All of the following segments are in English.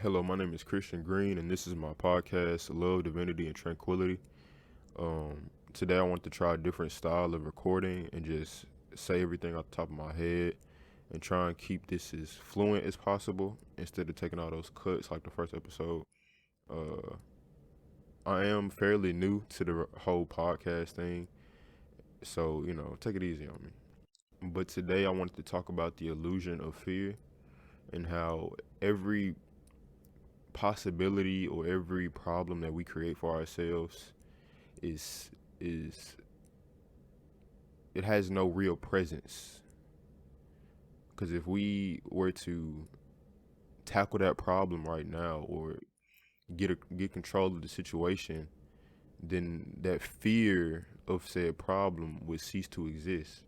Hello, my name is Christian Green, and this is my podcast, Love, Divinity, and Tranquility. Today, I want to try a different style of recording and just say everything off the top of my head and try and keep this as fluent as possible instead of taking all those cuts like the first episode. Uh, I am fairly new to the whole podcast thing, so, take it easy on me. But today, I wanted to talk about the illusion of fear and how every possibility or every problem that we create for ourselves is is it has no real presence. Because if we were to tackle that problem right now or get control of the situation, then that fear of said problem would cease to exist.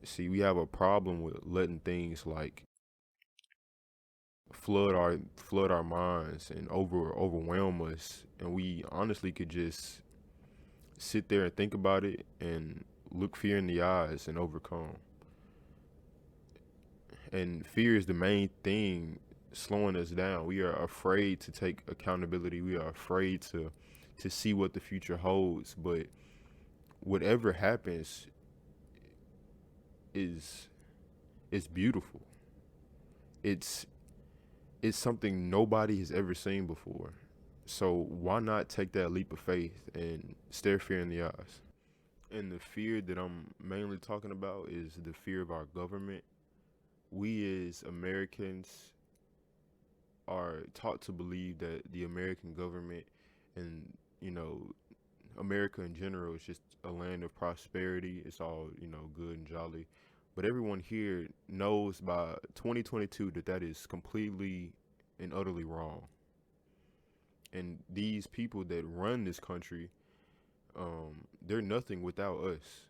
See, we have a problem with letting things like flood our minds and overwhelm us, and we honestly could just sit there and think about it and look fear in the eyes and overcome. And fear is the main thing slowing us down. We are afraid to take accountability. We are afraid to see what the future holds. But whatever happens is is beautiful. It's it's something nobody has ever seen before. So why not take that leap of faith and stare fear in the eyes? And the fear that I'm mainly talking about is the fear of our government. We as Americans are taught to believe that the American government and, you know, America in general is just a land of prosperity. It's all, good and jolly. But everyone here knows by 2022 that that is completely and utterly wrong. And these people that run this country, they're nothing without us.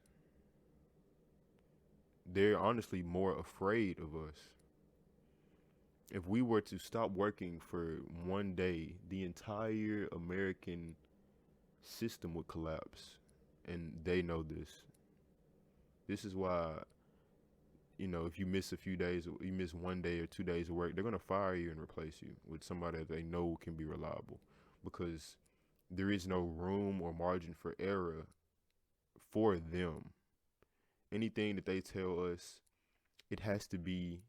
They're honestly more afraid of us. If we were to stop working for one day, the entire American system would collapse. And they know this. This is why, if you miss a few days, you miss one day or 2 days of work, they're going to fire you and replace you with somebody that they know can be reliable, because there is no room or margin for error for them. Anything that they tell us, it has to be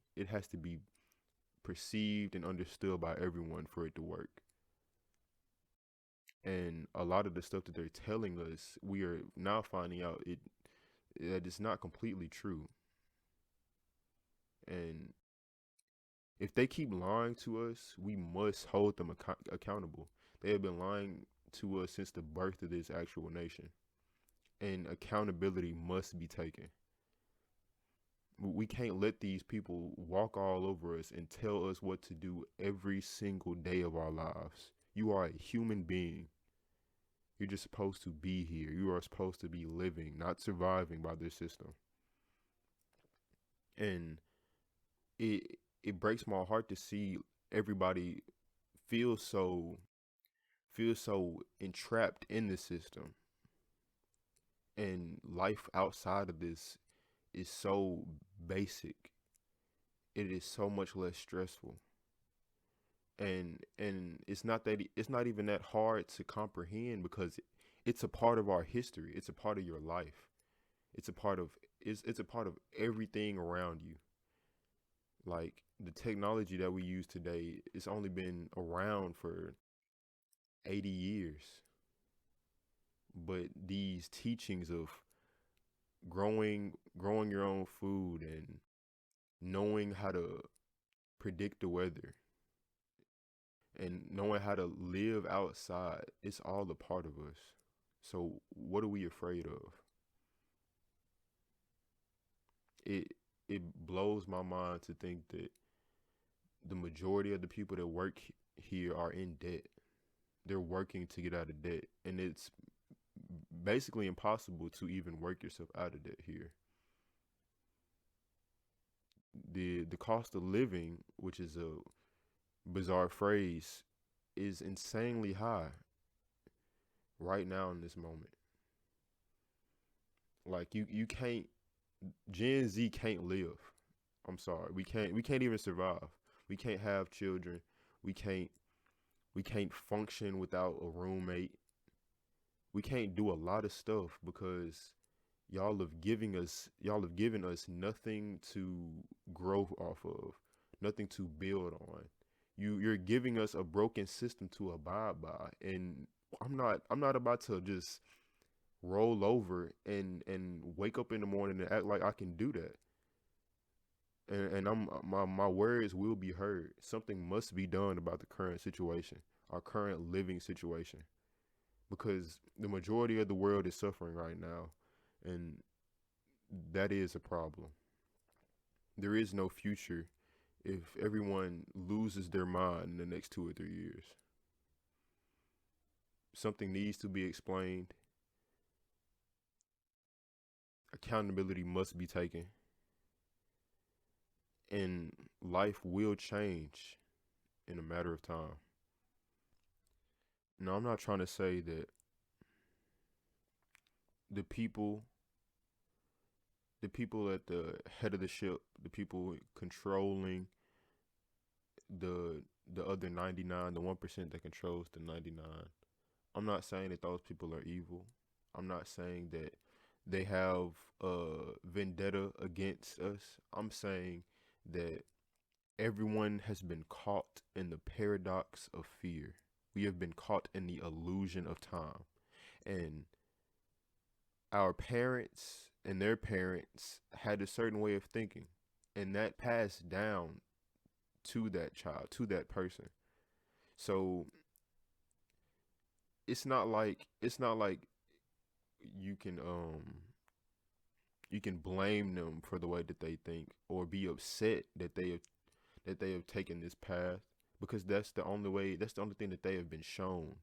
perceived and understood by everyone for it to work. And a lot of the stuff that they're telling us, we are now finding out that it's not completely true. And if they keep lying to us, we must hold them accountable. They have been lying to us since the birth of this actual nation, and accountability must be taken. We can't let these people walk all over us and tell us what to do every single day of our lives. You are a human being. You're just supposed to be here. You are supposed to be living, not surviving by this system. And it breaks my heart to see everybody feel so feel so entrapped in the system, and life outside of this is so basic. It is so much less stressful. And it's not even that hard to comprehend, because it's a part of our history. It's a part of your life. It's a part of it's a part of everything around you. Like, the technology that we use today, it's only been around for 80 years. But these teachings of growing your own food and knowing how to predict the weather and knowing how to live outside, it's all a part of us. So what are we afraid of? It blows my mind to think that the majority of the people that work here are in debt. They're working to get out of debt, and it's basically impossible to even work yourself out of debt here. The cost of living, which is a bizarre phrase, is insanely high right now in this moment. Like, you can't Gen Z can't live. I'm sorry. We can't even survive. We can't have children. We can't we can't function without a roommate. We can't do a lot of stuff because y'all have given us nothing to grow off of, nothing to build on. You're giving us a broken system to abide by. And I'm not about to just roll over and wake up in the morning and act like I can do that. And my words will be heard. Something must be done about the current situation, our current living situation, because the majority of the world is suffering right now, and that is a problem. There is no future if everyone loses their mind in the next 2 or 3 years. Something needs to be explained. Accountability must be taken, and life will change in a matter of time. Now, I'm not trying to say that the people, the people at the head of the ship, the people controlling the the other 99, the 1% that controls the 99. I'm not saying that those people are evil. I'm not saying that they have a vendetta against us. I'm saying that everyone has been caught in the paradox of fear. We have been caught in the illusion of time. And our parents and their parents had a certain way of thinking. And that passed down to that child, to that person. So it's not like you can you can blame them for the way that they think or be upset that they have taken this path, because that's the only thing that they have been shown.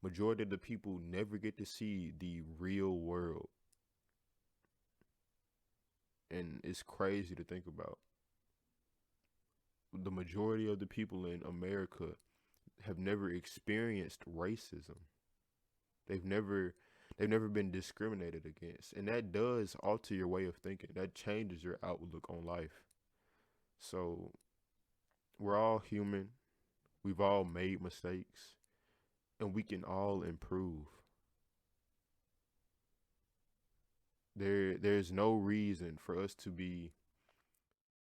Majority of the people never get to see the real world, and it's crazy to think about. The majority of the people in America have never experienced racism. They've never they've never been discriminated against, and that does alter your way of thinking. That changes your outlook on life. So we're all human. We've all made mistakes, and we can all improve. There's no reason for us to be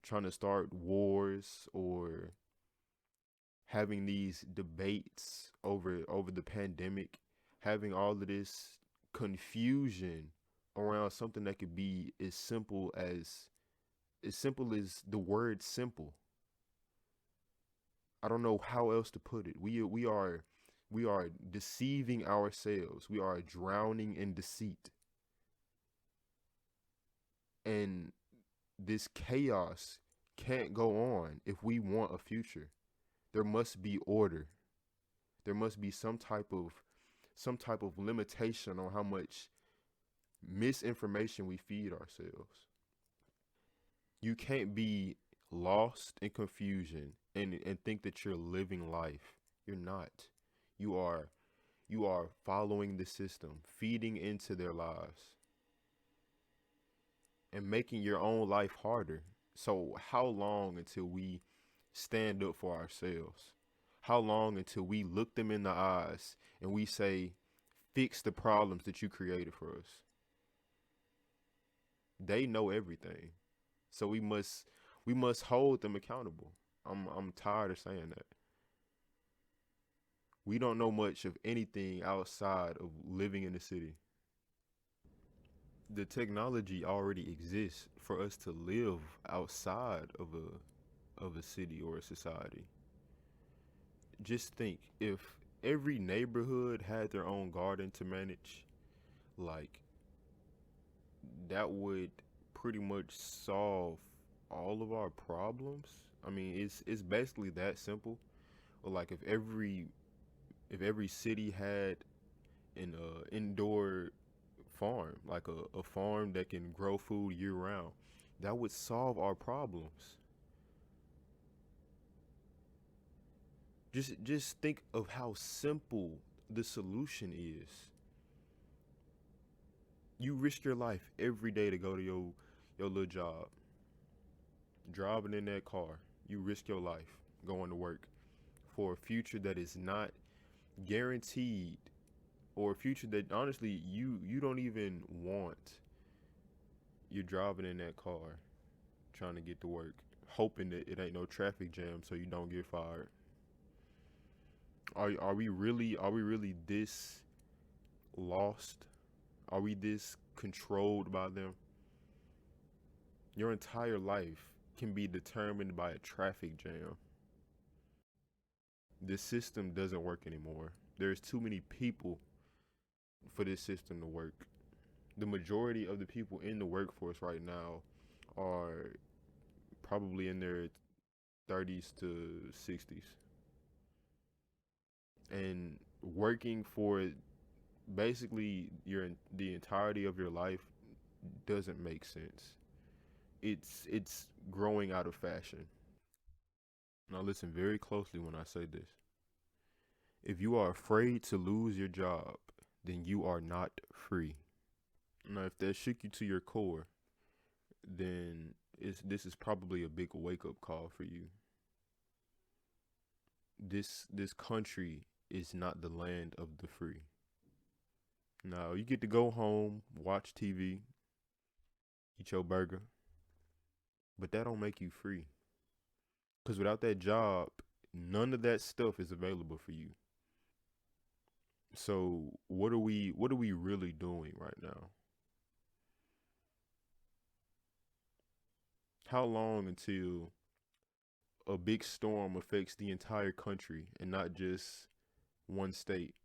trying to start wars or having these debates over the pandemic, having all of this confusion around something that could be as simple as the word simple. I don't know how else to put it. We are deceiving ourselves. We are drowning in deceit. And this chaos can't go on if we want a future. There must be order. There must be some type of limitation on how much misinformation we feed ourselves. You can't be lost in confusion and think that you're living life. You're not. You are you are following the system, feeding into their lives, and making your own life harder. So how long until we stand up for ourselves? How long until we look them in the eyes and we say, fix the problems that you created for us? They know everything. So we must hold them accountable. I'm tired of saying that. We don't know much of anything outside of living in the city. The technology already exists for us to live outside of a city or a society. Just think, if every neighborhood had their own garden to manage, like, that would pretty much solve all of our problems. I mean, it's basically that simple. Or like if every city had an indoor farm, like a farm that can grow food year round, that would solve our problems. Just think of how simple the solution is. You risk your life every day to go to your little job, driving in that car. You risk your life going to work for a future that is not guaranteed, or a future that honestly you don't even want. You're driving in that car trying to get to work, hoping that it ain't no traffic jam so you don't get fired. Are we really this lost? Are we this controlled by them? Your entire life can be determined by a traffic jam. This system doesn't work anymore. There's too many people for this system to work. The majority of the people in the workforce right now are probably in their 30s to 60s and working for basically the entirety of your life doesn't make sense. It's growing out of fashion. Now listen very closely when I say this. If you are afraid to lose your job, then you are not free. Now if that shook you to your core, then this is probably a big wake up call for you. This country is not the land of the free. Now you get to go home, watch TV, eat your burger, but that don't make you free. Cause without that job, none of that stuff is available for you. So what are we really doing right now? How long until a big storm affects the entire country and not just one state?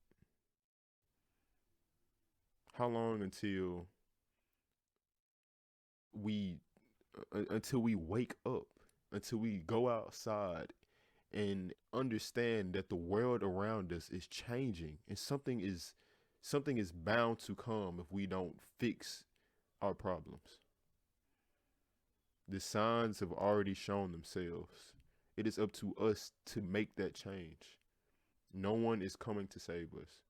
How long we until we wake up, until we go outside and understand that the world around us is changing and something is bound to come if we don't fix our problems. The signs have already shown themselves. It is up to us to make that change. No one is coming to save us.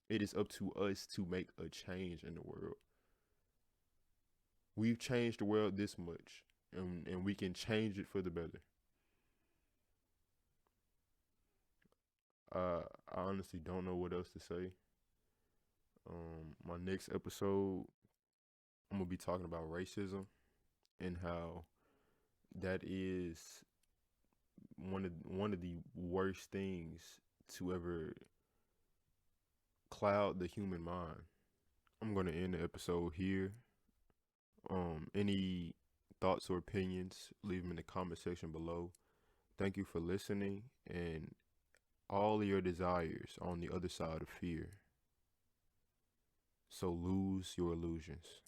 It is up to us to make a change in the world. We've changed the world this much, and we can change it for the better. I honestly don't know what else to say. My next episode, I'm gonna be talking about racism and how that is one of the worst things to ever cloud the human mind. I'm gonna end the episode here. Any thoughts or opinions, leave them in the comment section below. Thank you for listening, and all your desires on the other side of fear. So lose your illusions.